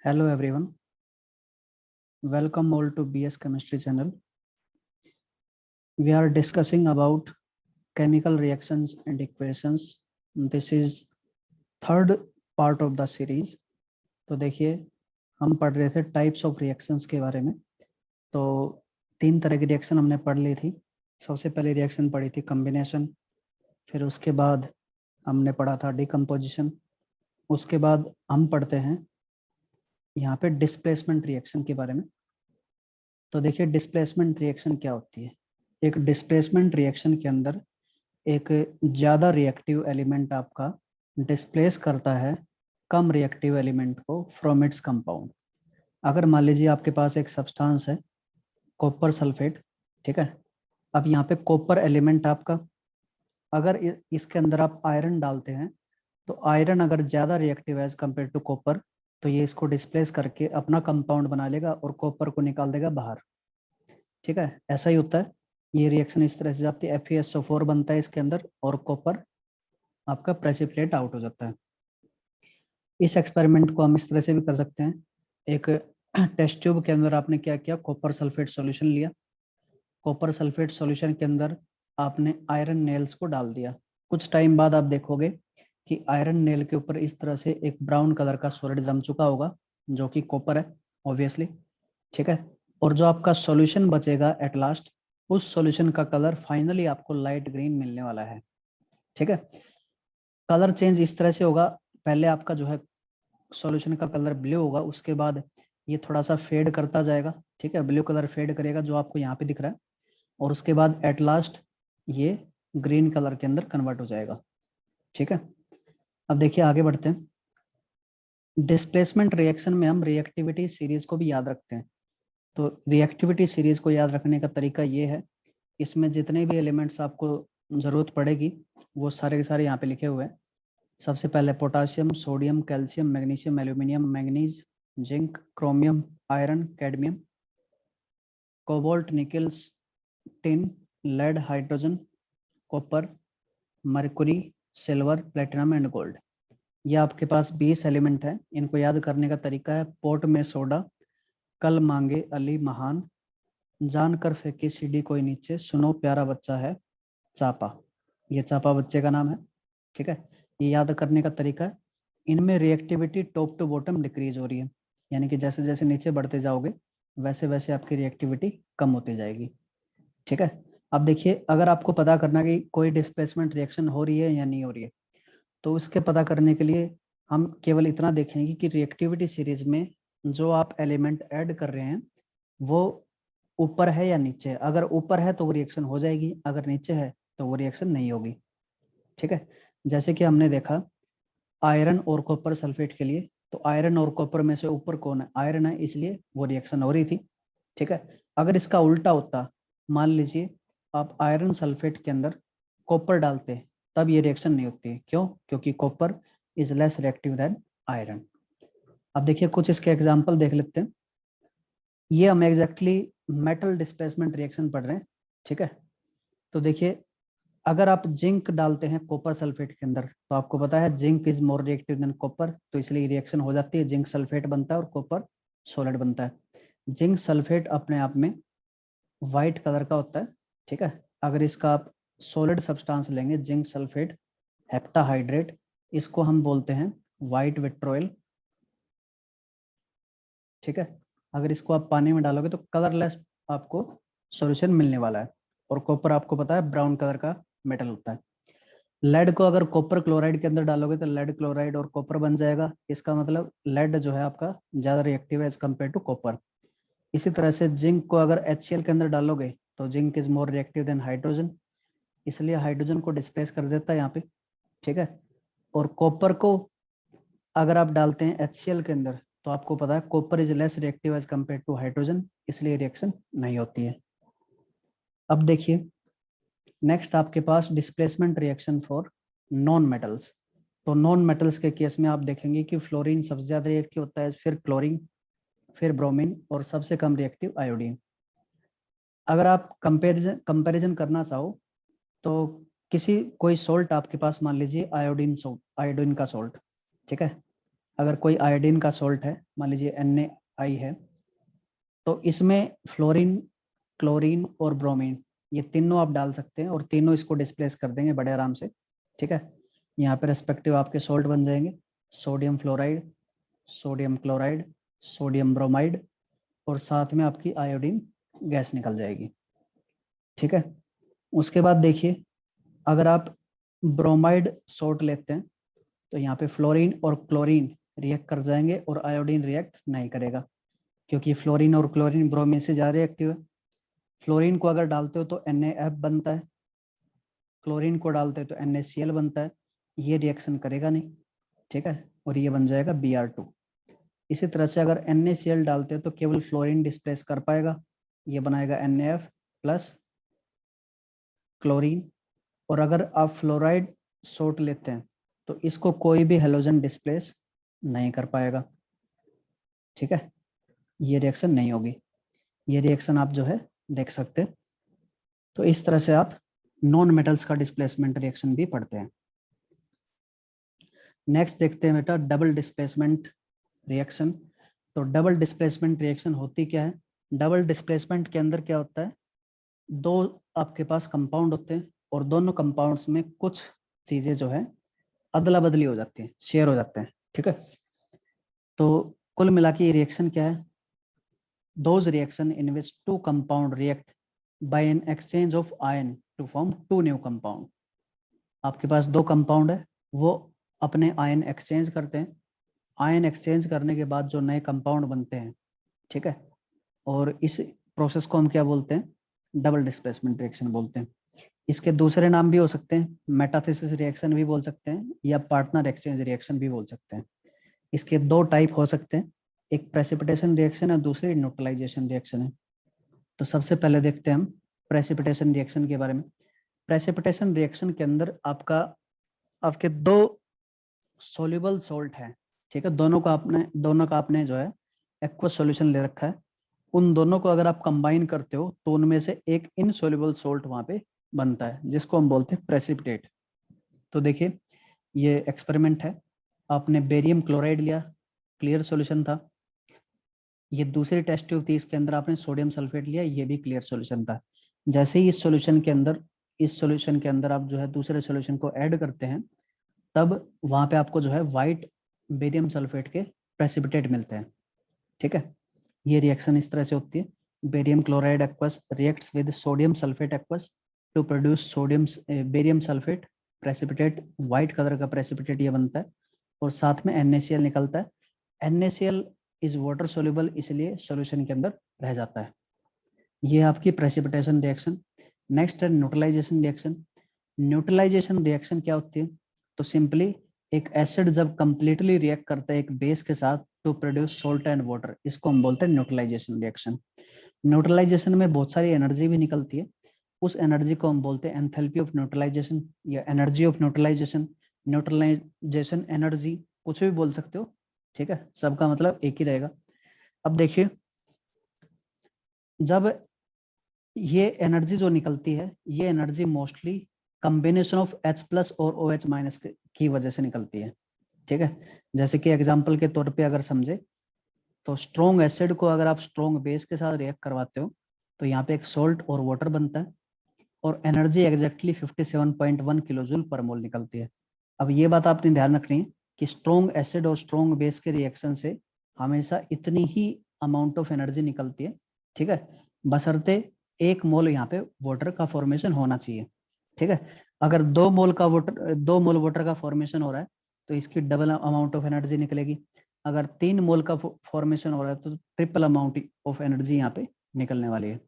Hello everyone, welcome all to BS Chemistry channel. We are discussing about chemical reactions and equations. This is third part of the series. तो देखिए हम पढ़ रहे थे types of reactions के बारे में। तो तीन तरह की रिएक्शन हमने पढ़ ली थी। सबसे पहले रिएक्शन पढ़ी थी कॉम्बिनेशन, फिर उसके बाद हमने पढ़ा था डिकम्पोजिशन, उसके बाद हम पढ़ते हैं यहाँ पे डिस्प्लेसमेंट रिएक्शन के बारे में। तो देखिए डिस्प्लेसमेंट रिएक्शन क्या होती है। एक डिस्प्लेसमेंट रिएक्शन के अंदर एक ज़्यादा रिएक्टिव एलिमेंट आपका डिस्प्लेस करता है कम रिएक्टिव एलिमेंट को फ्रॉम इट्स कंपाउंड। अगर मान लीजिए आपके पास एक सब्सटेंस है कॉपर सल्फेट, ठीक है। अब यहाँ पे कॉपर एलिमेंट आपका, अगर इसके अंदर आप आयरन डालते हैं तो आयरन अगर ज़्यादा रिएक्टिव है एज कम्पेयर टू कॉपर, तो ये इसको डिस्प्लेस करके अपना कंपाउंड बना लेगा और कॉपर को निकाल देगा बाहर, ठीक है। ऐसा ही होता है, ये रिएक्शन इस तरह से जाती है, FeSO4 बनता है इसके अंदर और कॉपर आपका प्रेसिपिटेट आउट हो जाता है। इस एक्सपेरिमेंट को हम इस तरह से भी कर सकते हैं। एक टेस्ट ट्यूब के अंदर आपने क्या किया, कॉपर सल्फेट सॉल्यूशन लिया, कॉपर सल्फेट सॉल्यूशन के अंदर आपने आयरन नेल्स को डाल दिया। कुछ टाइम बाद आप देखोगे कि आयरन नेल के ऊपर इस तरह से एक ब्राउन कलर का सॉलिड जम चुका होगा जो कि कॉपर है ऑब्वियसली, ठीक है। और जो आपका सॉल्यूशन बचेगा एट लास्ट, उस सॉल्यूशन का कलर फाइनली आपको लाइट ग्रीन मिलने वाला है, ठीक है। कलर चेंज इस तरह से होगा, पहले आपका जो है सॉल्यूशन का कलर ब्लू होगा, उसके बाद ये थोड़ा सा फेड करता जाएगा, ठीक है। ब्लू कलर फेड करेगा जो आपको यहाँ पे दिख रहा है, और उसके बाद एट लास्ट ये ग्रीन कलर के अंदर कन्वर्ट हो जाएगा, ठीक है। अब देखिए आगे बढ़ते हैं। डिस्प्लेसमेंट रिएक्शन में हम रिएक्टिविटी सीरीज को भी याद रखते हैं। तो रिएक्टिविटी सीरीज को याद रखने का तरीका ये है, इसमें जितने भी एलिमेंट्स आपको जरूरत पड़ेगी वो सारे के सारे यहाँ पे लिखे हुए हैं। सबसे पहले potassium, sodium, calcium, magnesium, aluminium, manganese, zinc, chromium, iron, cadmium, cobalt, nickel, tin, lead, hydrogen, copper, mercury, silver, platinum and gold. ये आपके पास 20 एलिमेंट है। इनको याद करने का तरीका है, पोट में सोडा, कल मांगे अली महान, जानकर फेंकी सीढ़ी कोई नीचे, सुनो प्यारा बच्चा है चापा। ये चापा बच्चे का नाम है, ठीक है। ये याद करने का तरीका है। इनमें reactivity top to bottom decrease हो रही है, यानी कि जैसे जैसे नीचे बढ़ते जाओगे वैसे वैसे आपकी रिएक्टिविटी कम होती जाएगी, ठीक है। अब देखिए अगर आपको पता करना कि कोई डिस्प्लेसमेंट रिएक्शन हो रही है या नहीं हो रही है, तो उसके पता करने के लिए हम केवल इतना देखेंगे कि रिएक्टिविटी सीरीज में जो आप एलिमेंट ऐड कर रहे हैं वो ऊपर है या नीचे है। अगर ऊपर है तो वो रिएक्शन हो जाएगी, अगर नीचे है तो वो रिएक्शन नहीं होगी, ठीक है। जैसे कि हमने देखा आयरन और कॉपर सल्फेट के लिए, तो आयरन और कॉपर में से ऊपर कौन है, आयरन है, इसलिए वो रिएक्शन हो रही थी, ठीक है। अगर इसका उल्टा होता, मान लीजिए आप आयरन सल्फेट के अंदर कॉपर डालते, तब ये रिएक्शन नहीं होती। क्यों? क्योंकि copper is less reactive than iron. अब देखिए कुछ इसके एग्जाम्पल देख लेते हैं। ये हम एग्जैक्टली मेटल डिस्प्लेसमेंट रिएक्शन पढ़ रहे हैं, ठीक है। तो देखिए अगर आप जिंक डालते हैं कॉपर सल्फेट के अंदर, तो आपको पता है zinc is more reactive than copper, तो इसलिए रिएक्शन हो जाती है, जिंक सल्फेट बनता है और कॉपर सॉलिड बनता है। जिंक सल्फेट अपने आप में व्हाइट कलर का होता है, ठीक है। अगर इसका आप सॉलिड सब्सटेंस लेंगे जिंक सल्फेट हेप्टाहाइड्रेट, इसको हम बोलते हैं व्हाइट विट्रोइल, ठीक है। अगर इसको आप पानी में डालोगे तो कलरलेस आपको सॉल्यूशन मिलने वाला है, और कॉपर आपको पता है ब्राउन कलर का मेटल होता है। लेड को अगर कॉपर क्लोराइड के अंदर डालोगे तो लेड क्लोराइड और कॉपर बन जाएगा। इसका मतलब लेड जो है आपका ज्यादा रिएक्टिव है एज कम्पेयर टू कॉपर। इसी तरह से जिंक को अगर HCl के अंदर डालोगे तो zinc is more reactive than hydrogen, इसलिए हाइड्रोजन को डिस्प्लेस कर देता है यहाँ पे, ठीक है। और कॉपर को अगर आप डालते हैं HCl के अंदर तो आपको पता है copper is less reactive as compare to hydrogen, इसलिए रिएक्शन नहीं होती है। अब देखिए नेक्स्ट आपके पास displacement reaction for non metals. तो नॉन मेटल्स के केस में आप देखेंगे कि फ्लोरीन सबसे ज्यादा रिएक्टिव होता है, फिर क्लोरीन, फिर ब्रोमीन और सबसे कम रिएक्टिव आयोडीन। अगर आप कंपैरिजन करना चाहो तो किसी कोई सोल्ट आपके पास मान लीजिए आयोडीन का सोल्ट, ठीक है। अगर कोई आयोडीन का सॉल्ट है, मान लीजिए NaI है, तो इसमें फ्लोरीन, क्लोरीन और ब्रोमीन ये तीनों आप डाल सकते हैं और तीनों इसको डिस्प्लेस कर देंगे बड़े आराम से। ठीक है, यहाँ पे रेस्पेक्टिव आपके सॉल्ट बन जाएंगे, sodium fluoride, sodium chloride, sodium bromide और साथ में आपकी आयोडीन गैस निकल जाएगी। ठीक है, उसके बाद देखिए, अगर आप ब्रोमाइड सॉल्ट लेते हैं तो यहाँ पे फ्लोरीन और क्लोरीन रिएक्ट कर जाएंगे और आयोडीन रिएक्ट नहीं करेगा, क्योंकि फ्लोरीन और क्लोरीन ब्रोमीन से ज़्यादा रिएक्टिव है। फ्लोरीन को अगर डालते हो तो NaF बनता है, क्लोरीन को डालते हो तो NaCl बनता है, ये रिएक्शन करेगा नहीं। ठीक है, और ये बन जाएगा Br2। इसी तरह से अगर NaCl डालते हो तो केवल फ्लोरीन डिस्प्लेस कर पाएगा, ये बनाएगा NaF प्लस क्लोरीन। और अगर आप फ्लोराइड सॉल्ट लेते हैं तो इसको कोई भी हेलोजन डिस्प्लेस नहीं कर पाएगा। ठीक है, ये रिएक्शन नहीं होगी। ये रिएक्शन आप जो है देख सकते हैं। तो इस तरह से आप नॉन मेटल्स का डिस्प्लेसमेंट रिएक्शन भी पढ़ते हैं। नेक्स्ट देखते हैं बेटा डबल डिस्प्लेसमेंट रिएक्शन। तो डबल डिस्प्लेसमेंट रिएक्शन होती क्या है? डबल डिस्प्लेसमेंट के अंदर क्या होता है, दो आपके पास कंपाउंड होते हैं और दोनों कंपाउंड्स में कुछ चीजें जो है अदला बदली हो जाती है, शेयर हो जाते हैं। ठीक है, तो कुल मिला के ये रिएक्शन क्या है? Those reaction in which two compound react by an exchange of ion to form two new compound। आपके पास दो कंपाउंड है, वो अपने आयन एक्सचेंज करते हैं, आयन एक्सचेंज करने के बाद जो नए कंपाउंड बनते हैं। ठीक है, और इस प्रोसेस को हम क्या बोलते हैं? डबल डिस्प्लेसमेंट रिएक्शन बोलते हैं। इसके दूसरे नाम भी हो सकते हैं, मेटाथिसिस रिएक्शन भी बोल सकते हैं या पार्टनर एक्सचेंज रिएक्शन भी बोल सकते हैं। इसके दो टाइप हो सकते हैं, एक प्रेसिपिटेशन रिएक्शन है, दूसरी न्यूट्रलाइजेशन रिएक्शन है। तो सबसे पहले देखते हैं हम प्रेसिपिटेशन रिएक्शन के बारे में। प्रेसिपिटेशन रिएक्शन के अंदर आपके दो सोल्यूबल सॉल्ट है। ठीक है, दोनों का आपने जो है एक्वस सॉल्यूशन ले रखा है। उन दोनों को अगर आप कंबाइन करते हो तो उनमें से एक इनसोल्यूबल सॉल्ट वहां पे बनता है, जिसको हम बोलते हैं प्रेसिपिटेट। तो देखिए, ये एक्सपेरिमेंट है, आपने बेरियम क्लोराइड लिया, क्लियर सॉल्यूशन था। ये दूसरी टेस्ट ट्यूब थी, इसके अंदर आपने सोडियम सल्फेट लिया, ये भी क्लियर सॉल्यूशन था। जैसे ही इस सॉल्यूशन के अंदर आप जो है दूसरे सॉल्यूशन को ऐड करते हैं, तब वहां पे आपको जो है व्हाइट बेरियम सल्फेट के प्रेसिपिटेट मिलते हैं। ठीक है, ये रिएक्शन इस तरह से होती है। Barium chloride aqueous reacts with sodium sulphate aqueous to produce sodium barium sulphate precipitate, white colour का प्रेसिपिटेट ये बनता है और साथ में NaCl निकलता है। NaCl इज वाटर सोल्यूबल, इसलिए सॉल्यूशन के अंदर रह जाता है। ये आपकी प्रेसिपिटेशन रिएक्शन। नेक्स्ट है न्यूट्रलाइजेशन रिएक्शन। न्यूट्रलाइजेशन रिएक्शन क्या होती है? तो सिंपली एक एसिड जब कंप्लीटली रिएक्ट करता है एक बेस के साथ to produce salt and water, इसको हम बोलते हैं न्यूट्रलाइजेशन रिएक्शन। न्यूट्रलाइजेशन में बहुत सारी एनर्जी भी निकलती है, उस एनर्जी को हम बोलते हैं एंथैल्पी ऑफ न्यूट्रलाइजेशन या energy of neutralisation. Neutralisation energy कुछ भी बोल सकते हो। ठीक है, सबका मतलब एक ही रहेगा। अब देखिए, जब ये एनर्जी जो निकलती है, ये energy mostly combination of H+ और OH- की वजह से निकलती है। ठीक है, जैसे कि एग्जांपल के तौर पे अगर समझे तो स्ट्रॉन्ग एसिड को अगर आप स्ट्रॉन्ग बेस के साथ रिएक्ट करवाते हो तो यहाँ पे एक सॉल्ट और वाटर बनता है और एनर्जी एग्जैक्टली 57.1 किलोजूल पर मोल निकलती है। अब ये बात आपने ध्यान रखनी है कि स्ट्रॉन्ग एसिड और स्ट्रॉन्ग बेस के रिएक्शन से हमेशा इतनी ही अमाउंट ऑफ एनर्जी निकलती है। ठीक है, बशर्ते 1 मोल यहाँ पे वाटर का फॉर्मेशन होना चाहिए। ठीक है, अगर 2 मोल वाटर का फॉर्मेशन हो रहा है तो इसकी डबल अमाउंट ऑफ एनर्जी निकलेगी। अगर 3 मोल का फॉर्मेशन हो रहा है तो ट्रिपल अमाउंट ऑफ एनर्जी यहाँ पे निकलने वाली है।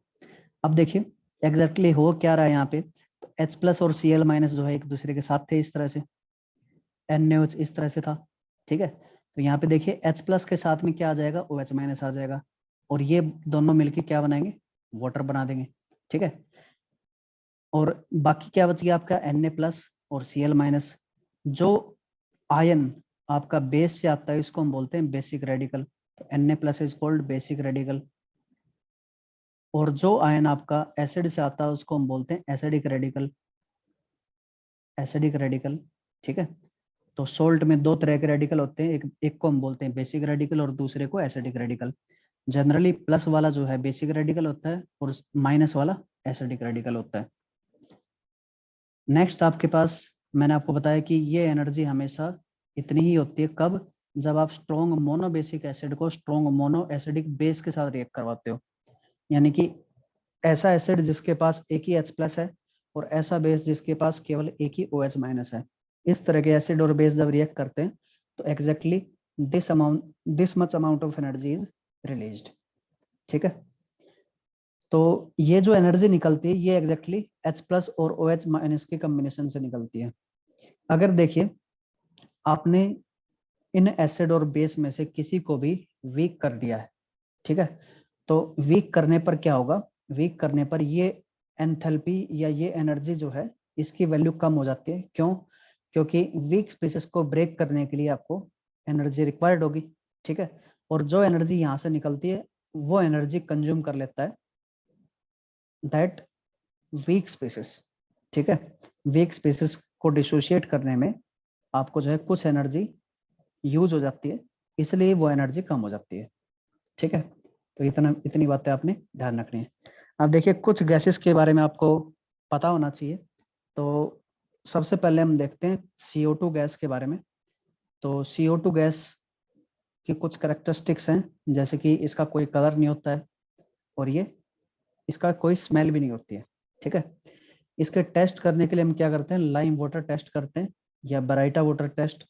अब देखिए एग्जैक्टली हो क्या रहा है यहाँ पे, तो H+ और Cl- जो है एक दूसरे के साथ थे, इस तरह से NaOH इस तरह से था। ठीक है, तो यहाँ पे देखिए H+ के साथ में क्या आ जाएगा, OH- आ जाएगा और ये दोनों मिलके क्या बनाएंगे, वाटर बना देंगे। ठीक है, और बाकी क्या बच गया आपका Na+ और Cl-। जो आयन आपका बेस से आता है इसको हम बोलते हैं बेसिक रेडिकल, तो Na+ is called basic radical. और जो आयन आपका एसिड से आता है उसको हम बोलते हैं एसिडिक रेडिकल, एसिडिक रेडिकल। ठीक है, तो सोल्ट में दो तरह के रेडिकल होते हैं, एक को हम बोलते हैं बेसिक रेडिकल और दूसरे को एसिडिक रेडिकल। जनरली प्लस वाला जो है बेसिक रेडिकल होता है और माइनस वाला एसिडिक रेडिकल होता है। नेक्स्ट आपके पास मैंने आपको बताया कि ये एनर्जी हमेशा इतनी ही होती है, कब? जब आप स्ट्रॉन्ग मोनो बेसिक एसिड को स्ट्रॉन्ग मोनो एसिडिक बेस के साथ रिएक्ट करवाते हो, यानी कि ऐसा एसिड जिसके पास एक ही H+ है और ऐसा बेस जिसके पास केवल एक ही OH- है। इस तरह के एसिड और बेस जब रिएक्ट करते हैं तो exactly this much amount of energy is released. ठीक है, तो ये जो एनर्जी निकलती है ये एग्जैक्टली H+ और OH- के कॉम्बिनेशन से निकलती है। अगर देखिए आपने इन एसिड और बेस में से किसी को भी वीक कर दिया है, ठीक है, तो वीक करने पर क्या होगा? वीक करने पर ये एंथैल्पी या ये एनर्जी जो है इसकी वैल्यू कम हो जाती है। क्यों? क्योंकि वीक स्पीसीज को ब्रेक करने के लिए आपको एनर्जी रिक्वायर्ड होगी। ठीक है, और जो एनर्जी यहाँ से निकलती है वो एनर्जी कंज्यूम कर लेता है दैट वीक स्पीसीज। ठीक है, वीक स्पीसीज को डिसोशिएट करने में आपको जो है कुछ एनर्जी यूज हो जाती है, इसलिए वो एनर्जी कम हो जाती है। ठीक है, तो इतनी बातें आपने ध्यान रखनी है। अब देखिए कुछ गैसेस के बारे में आपको पता होना चाहिए। तो सबसे पहले हम देखते हैं CO2 गैस के बारे में। तो CO2 गैस की कुछ कैरेक्टरिस्टिक्स हैं, जैसे कि इसका कोई कलर नहीं होता है और ये इसका कोई स्मेल भी नहीं होती है। ठीक है, इसके टेस्ट करने के लिए हम क्या करते हैं? लाइम वाटर टेस्ट करते हैं या बराइटा वाटर टेस्ट।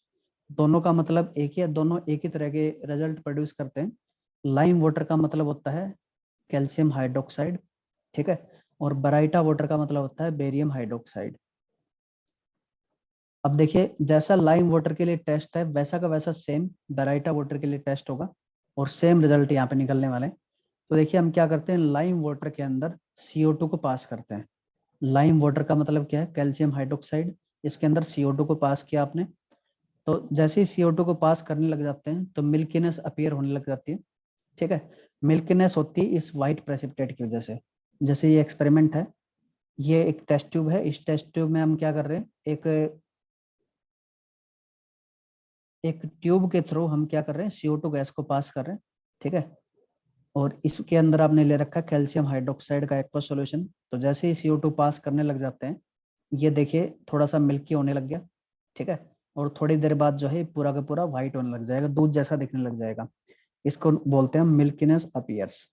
दोनों का मतलब एक ही है, दोनों एक ही तरह के रिजल्ट प्रोड्यूस करते हैं। लाइम वाटर का मतलब होता है कैल्शियम हाइड्रोक्साइड, ठीक है, और बराइटा वाटर का मतलब होता है बेरियम हाइड्रोक्साइड। अब देखिए जैसा लाइम वाटर के लिए टेस्ट है वैसा का वैसा सेम बराइटा वाटर के लिए टेस्ट होगा और सेम रिजल्ट यहाँ पे निकलने वाले हैं। तो देखिए हम क्या करते हैं, लाइम वाटर के अंदर CO2 को पास करते हैं। लाइम वाटर का मतलब क्या है? कैल्शियम हाइड्रोक्साइड, इसके अंदर CO2 को पास किया आपने, तो जैसे ही CO2 को पास करने लग जाते हैं तो मिल्कीनेस अपीयर होने लग जाती है। ठीक है, मिल्कीनेस होती है इस व्हाइट प्रेसिपिटेट की वजह से। जैसे ये एक्सपेरिमेंट है, ये एक टेस्ट ट्यूब है, इस टेस्ट ट्यूब में हम क्या कर रहे हैं, एक ट्यूब के थ्रू हम क्या कर रहे हैं, CO2 गैस को पास कर रहे हैं। ठीक है, और इसके अंदर आपने ले रखा है कैल्शियम हाइड्रोक्साइड का एक्वा सॉल्यूशन। तो जैसे ही CO2 पास करने लग जाते हैं, ये देखिए थोड़ा सा मिल्की होने लग गया। ठीक है, और थोड़ी देर बाद जो है पूरा का पूरा व्हाइट होने लग जाएगा, दूध जैसा दिखने लग जाएगा। इसको बोलते हैं मिल्कीनेस अपीयर्स।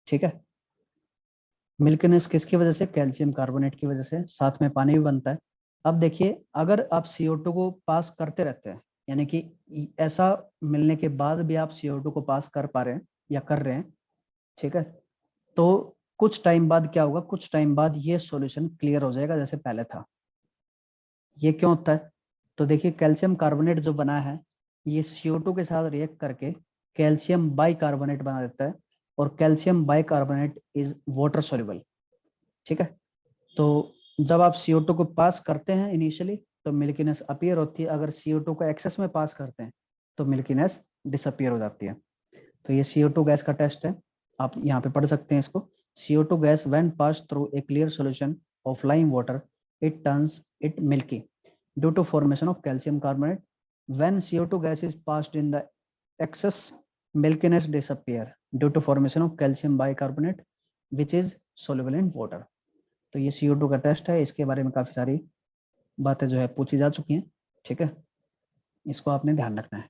ठीक है, मिल्कीनेस किसकी वजह से? कैल्शियम कार्बोनेट की वजह से, साथ में पानी भी बनता है। अब देखिए अगर आप CO2 को पास करते रहते हैं, यानी कि ऐसा मिलने के बाद भी आप CO2 को पास कर पा रहे हैं या कर रहे हैं, ठीक है, तो कुछ टाइम बाद क्या होगा? कुछ टाइम बाद ये सॉल्यूशन क्लियर हो जाएगा जैसे पहले था। ये क्यों होता है? तो देखिए कैल्शियम कार्बोनेट जो बना है ये CO2 के साथ रिएक्ट करके कैल्शियम बाइकार्बोनेट बना देता है, और calcium bicarbonate is water soluble. ठीक है, तो जब आप CO2 को पास करते हैं इनिशियली तो मिल्कीनेस अपीयर होती है, अगर CO2 को एक्सेस में पास करते हैं तो मिल्कीनेस डिसअपीयर हो जाती है। तो ये CO2 गैस का टेस्ट है, आप यहाँ पे पढ़ सकते हैं इसको। CO2 gas when pass through a clear solution of lime water it turns it milky due to formation of calcium carbonate. When CO2 gas is passed in the excess, milkiness disappear due to formation of calcium bicarbonate which is soluble in water. तो ये CO2 का test है, इसके बारे में काफी सारी बातें जो है पूछी जा चुकी हैं। ठीक है, इसको आपने ध्यान रखना है।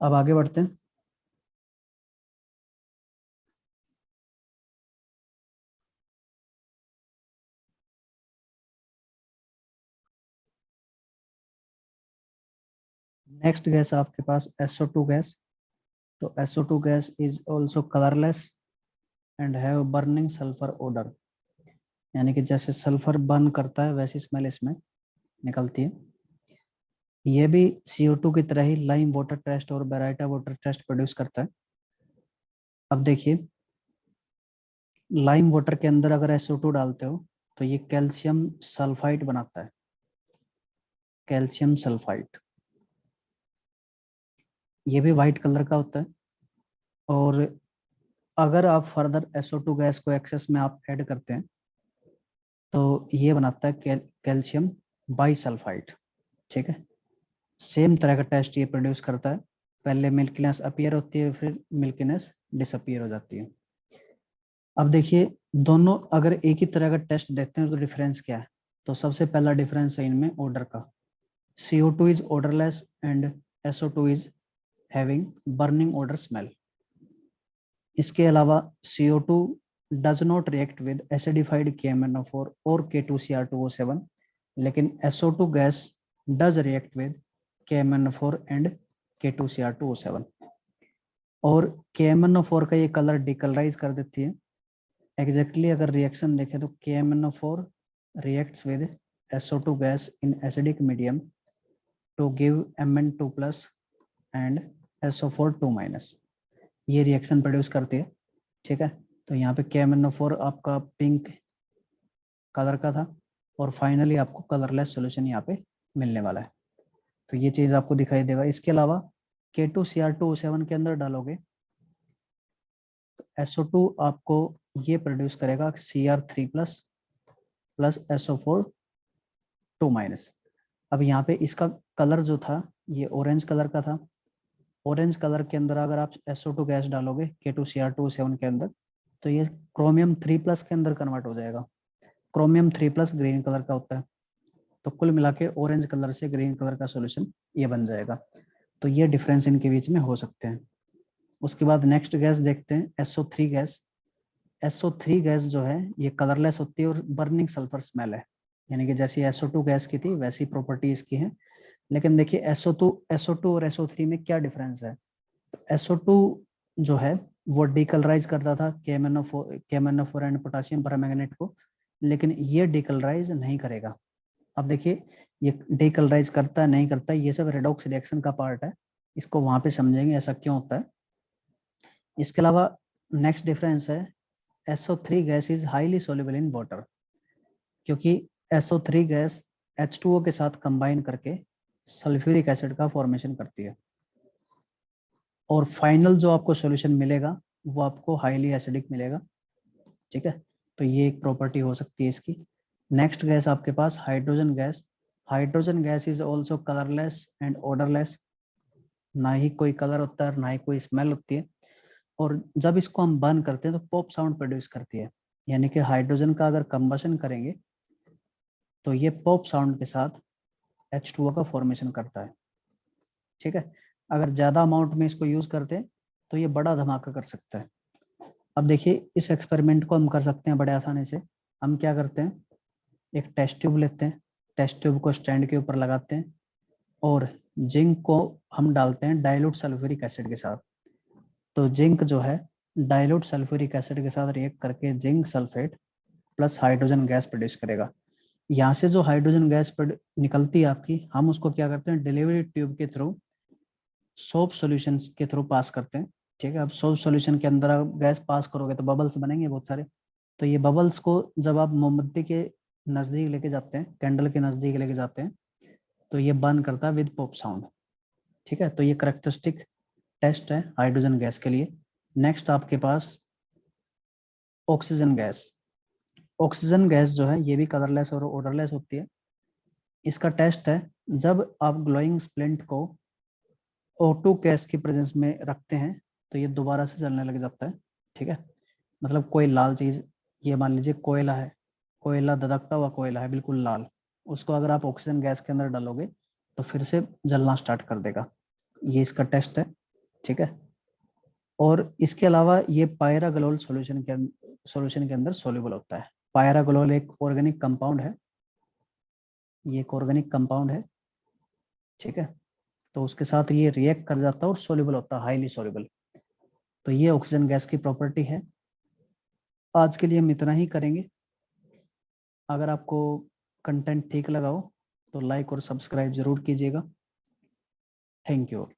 अब आगे बढ़ते हैं। नेक्स्ट गैस आपके पास SO2 गैस। तो SO2 gas is also colourless and have burning sulphur odour, यानी कि जैसे सल्फर बर्न करता है वैसी स्मेल इसमें निकलती है। ये भी CO2 की तरह ही लाइम वाटर टेस्ट और बेराइटा वाटर टेस्ट प्रोड्यूस करता है। अब देखिए लाइम वाटर के अंदर अगर SO2 डालते हो तो ये कैल्शियम सल्फाइड बनाता है, कैल्शियम सल्फाइड। ये भी व्हाइट कलर का होता है, और अगर आप फर्दर SO2 गैस को एक्सेस में आप ऐड करते हैं तो ये बनाता है कैल्शियम बाइसल्फाइड। ठीक है, सेम तरह का टेस्ट ये प्रोड्यूस करता है। पहले मिल्कीनेस अपीयर होती है, फिर मिल्कीनेस डिसअपीयर हो जाती है। अब देखिए, दोनों अगर एक ही तरह का टेस्ट देखते हैं तो डिफरेंस क्या है? तो सबसे पहला डिफरेंस है इनमें ऑर्डर का। CO2 is odorless and SO2 is having burning odor smell. इसके अलावा CO2 does not react with acidified KMnO4 और K2Cr2O7, लेकिन SO2 gas does react with KMnO4 and K2Cr2O7। और KMnO4 का ये कलर डिकलराइज कर देती है। एग्जैक्टली अगर रिएक्शन देखें तो KMnO4 reacts with SO2 gas in acidic medium to give Mn2 plus and SO4 2-। ये रिएक्शन प्रोड्यूस करती है। ठीक है, तो यहाँ पे KMnO4 आपका पिंक कलर का था और फाइनली आपको कलरलेस सॉल्यूशन यहाँ पे मिलने वाला है। तो ये चीज आपको दिखाई देगा। इसके अलावा K2Cr2O7 के अंदर डालोगे तो SO2 आपको ये प्रोड्यूस करेगा Cr3 प्लस प्लस SO4 2-। अब यहाँ पे इसका कलर जो था ये ऑरेंज कलर का था। ऑरेंज कलर के अंदर अगर आप SO2 गैस डालोगे K2Cr2O7 के अंदर तो ये क्रोमियम 3 प्लस के अंदर कन्वर्ट हो जाएगा। क्रोमियम 3 प्लस ग्रीन कलर का होता है, तो कुल मिला के ऑरेंज कलर से ग्रीन कलर का सॉल्यूशन ये बन जाएगा। तो ये डिफरेंस इनके बीच में हो सकते हैं। उसके बाद नेक्स्ट गैस देखते हैं SO3 गैस। SO3 गैस जो है ये कलरलेस होती है और बर्निंग सल्फर स्मेल है, यानी कि जैसी SO2 गैस की थी वैसी प्रॉपर्टी इसकी है। लेकिन देखिए SO2 और SO3 में क्या डिफरेंस है? SO2 जो है वो डिकलराइज करता था KMnO4 एंड पोटेशियम परमैंगनेट को, लेकिन ये डिकलराइज नहीं करेगा। अब देखिए, ये डिकलराइज करता है नहीं करता है ये सब रेडॉक्स रिएक्शन का पार्ट है, इसको वहां पे समझेंगे ऐसा क्यों होता है। इसके अलावा नेक्स्ट डिफरेंस है SO3 gas is highly soluble in water, क्योंकि SO3 गैस H2O के साथ कंबाइन करके सल्फ्यूरिक एसिड का फॉर्मेशन करती है और फाइनल जो आपको सॉल्यूशन मिलेगा वो आपको हाईली एसिडिक मिलेगा। ठीक है, तो ये एक प्रॉपर्टी हो सकती है इसकी। नेक्स्ट गैस आपके पास hydrogen gas. Hydrogen gas is also colourless and odourless, ना ही कोई कलर होता है ना ही कोई स्मेल होती है। और जब इसको हम बर्न करते हैं तो पॉप साउंड प्रोड्यूस करती है, यानी कि हाइड्रोजन का अगर कंबशन करेंगे तो ये पॉप साउंड के साथ H2O का फॉर्मेशन करता है। ठीक है, अगर ज्यादा अमाउंट में इसको यूज करते हैं तो ये बड़ा धमाका कर सकता है। अब देखिए, इस एक्सपेरिमेंट को हम कर सकते हैं बड़े आसानी से। हम क्या करते हैं, एक टेस्ट ट्यूब लेते हैं, टेस्ट ट्यूब को स्टैंड के ऊपर लगाते हैं और जिंक को हम डालते हैं डाइल्यूट सल्फ्यूरिक एसिड के साथ। तो जिंक जो है डाइल्यूट सल्फ्यूरिक एसिड के साथ रिएक्ट करके zinc sulphate plus hydrogen gas produce करेगा। यहाँ से जो हाइड्रोजन गैस निकलती है आपकी, हम उसको क्या करते हैं डिलीवरी ट्यूब के थ्रू सोप सॉल्यूशन के थ्रू पास करते हैं। ठीक है, अब सोप सॉल्यूशन के अंदर आप गैस पास करोगे तो बबल्स बनेंगे बहुत सारे। तो ये बबल्स को जब आप मोमबत्ती के नजदीक लेके जाते हैं, कैंडल के नजदीक लेके जाते हैं, तो ये बर्न करता है विद पॉप साउंड। ठीक है, तो ये करेक्टरिस्टिक टेस्ट है हाइड्रोजन गैस के लिए। नेक्स्ट आपके पास ऑक्सीजन गैस। ऑक्सीजन गैस जो है ये भी कलरलेस और ओडरलेस होती है। इसका टेस्ट है जब आप ग्लोइंग स्प्लिंट को O2 गैस की प्रेजेंस में रखते हैं तो ये दोबारा से जलने लग जाता है। ठीक है, मतलब कोई लाल चीज, ये मान लीजिए कोयला है, कोयला धधकता हुआ कोयला है बिल्कुल लाल, उसको अगर आप ऑक्सीजन गैस के अंदर डालोगे तो फिर से जलना स्टार्ट कर देगा। ये इसका टेस्ट है। ठीक है, और इसके अलावा ये पायरागलोल सॉल्यूशन के अंदर सोल्यूबल होता है। पायरागलोल एक ऑर्गेनिक कंपाउंड है, ये एक ऑर्गेनिक कंपाउंड है। ठीक है, तो उसके साथ ये रिएक्ट कर जाता है और सोल्यूबल होता है, हाईली सोल्यूबल। तो ये ऑक्सीजन गैस की प्रॉपर्टी है। आज के लिए हम इतना ही करेंगे। अगर आपको कंटेंट ठीक लगा हो तो लाइक और सब्सक्राइब जरूर कीजिएगा। Thank you.